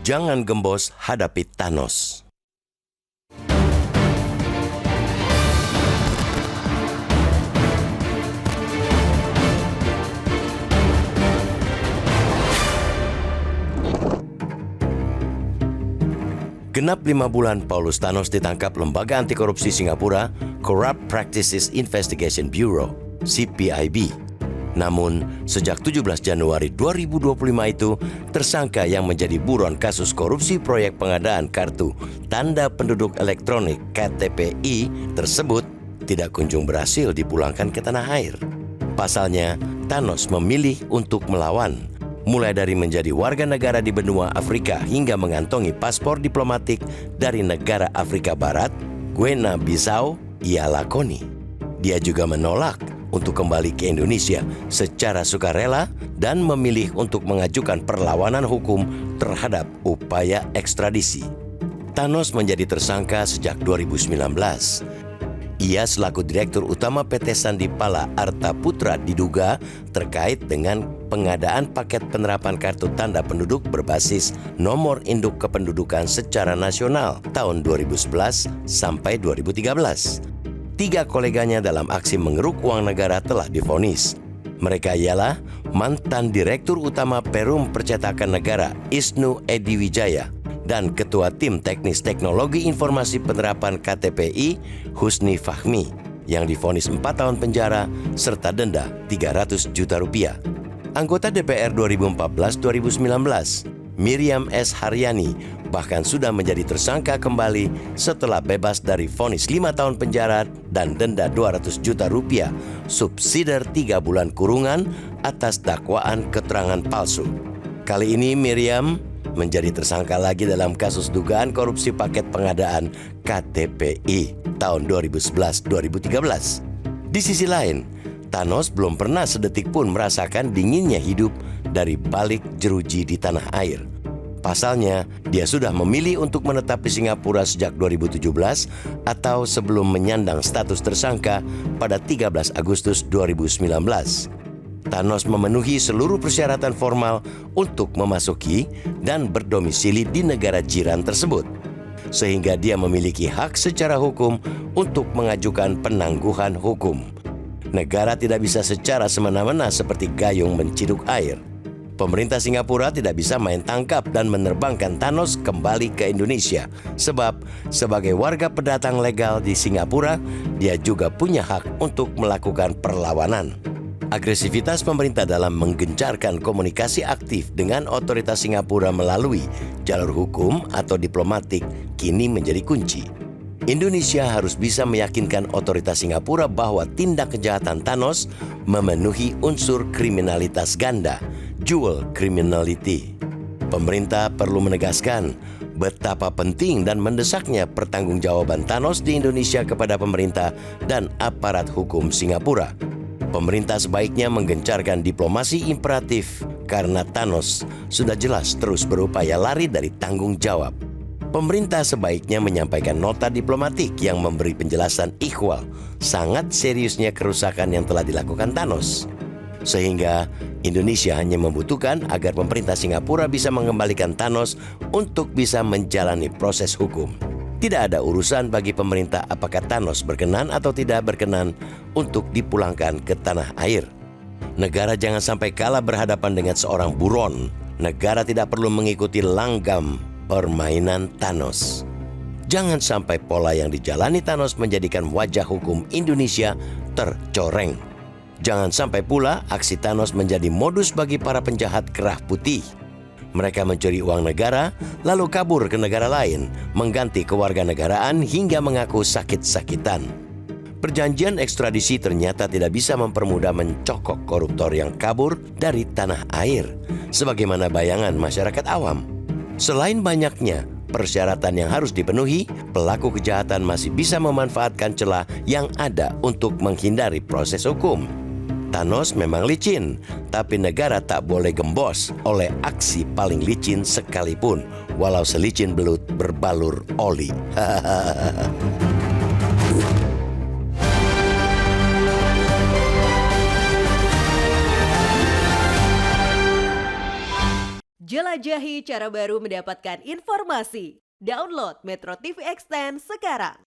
Jangan gembos hadapi Thanos. Genap 5 bulan Paulus Thanos ditangkap Lembaga Anti Korupsi Singapura, Corrupt Practices Investigation Bureau, CPIB. Namun, sejak 17 Januari 2025 itu, tersangka yang menjadi buron kasus korupsi proyek pengadaan kartu tanda penduduk elektronik KTPI tersebut tidak kunjung berhasil dipulangkan ke tanah air. Pasalnya, Thanos memilih untuk melawan, mulai dari menjadi warga negara di benua Afrika hingga mengantongi paspor diplomatik dari negara Afrika Barat, Guinea-Bissau, ia lakoni. Dia juga menolak untuk kembali ke Indonesia secara sukarela dan memilih untuk mengajukan perlawanan hukum terhadap upaya ekstradisi. Thanos menjadi tersangka sejak 2019. Ia selaku Direktur Utama PT Sandipala Arta Putra diduga terkait dengan pengadaan paket penerapan kartu tanda penduduk berbasis nomor induk kependudukan secara nasional tahun 2011 sampai 2013. 3 koleganya dalam aksi mengeruk uang negara telah divonis. Mereka ialah mantan Direktur Utama Perum Percetakan Negara Isnu Edi Wijaya dan Ketua Tim Teknis Teknologi Informasi Penerapan KTPI Husni Fahmi yang divonis 4 tahun penjara serta denda 300 juta rupiah. Anggota DPR 2014-2019, Miriam S. Haryani bahkan sudah menjadi tersangka kembali setelah bebas dari vonis 5 tahun penjara dan denda 200 juta rupiah subsidiar 3 bulan kurungan atas dakwaan keterangan palsu. Kali ini Miriam menjadi tersangka lagi dalam kasus dugaan korupsi paket pengadaan KTPI tahun 2011-2013. Di sisi lain, Thanos belum pernah sedetik pun merasakan dinginnya hidup dari balik jeruji di tanah air. Pasalnya, dia sudah memilih untuk menetap di Singapura sejak 2017 atau sebelum menyandang status tersangka pada 13 Agustus 2019. Thanos memenuhi seluruh persyaratan formal untuk memasuki dan berdomisili di negara jiran tersebut, sehingga dia memiliki hak secara hukum untuk mengajukan penangguhan hukum. Negara tidak bisa secara semena-mena seperti gayung menciduk air. Pemerintah Singapura tidak bisa main tangkap dan menerbangkan Thanos kembali ke Indonesia, sebab sebagai warga pendatang legal di Singapura, dia juga punya hak untuk melakukan perlawanan. Agresivitas pemerintah dalam menggencarkan komunikasi aktif dengan otoritas Singapura melalui jalur hukum atau diplomatik kini menjadi kunci. Indonesia harus bisa meyakinkan otoritas Singapura bahwa tindak kejahatan Thanos memenuhi unsur kriminalitas ganda, dual criminality. Pemerintah perlu menegaskan betapa penting dan mendesaknya pertanggungjawaban Thanos di Indonesia kepada pemerintah dan aparat hukum Singapura. Pemerintah sebaiknya menggencarkan diplomasi imperatif karena Thanos sudah jelas terus berupaya lari dari tanggung jawab. Pemerintah sebaiknya menyampaikan nota diplomatik yang memberi penjelasan ikhwal sangat seriusnya kerusakan yang telah dilakukan Thanos. Sehingga Indonesia hanya membutuhkan agar pemerintah Singapura bisa mengembalikan Thanos untuk bisa menjalani proses hukum. Tidak ada urusan bagi pemerintah apakah Thanos berkenan atau tidak berkenan untuk dipulangkan ke tanah air. Negara jangan sampai kalah berhadapan dengan seorang buron. Negara tidak perlu mengikuti langgam permainan Thanos. Jangan sampai pola yang dijalani Thanos menjadikan wajah hukum Indonesia tercoreng. Jangan sampai pula aksi Thanos menjadi modus bagi para penjahat kerah putih. Mereka mencuri uang negara, lalu kabur ke negara lain, mengganti kewarganegaraan hingga mengaku sakit-sakitan. Perjanjian ekstradisi ternyata tidak bisa mempermudah mencokok koruptor yang kabur dari tanah air, sebagaimana bayangan masyarakat awam. Selain banyaknya persyaratan yang harus dipenuhi, pelaku kejahatan masih bisa memanfaatkan celah yang ada untuk menghindari proses hukum. Thanos memang licin, tapi negara tak boleh gembos oleh aksi paling licin sekalipun, walau selicin belut berbalur oli. Jelajahi cara baru mendapatkan informasi. Download Metro TV Extend sekarang.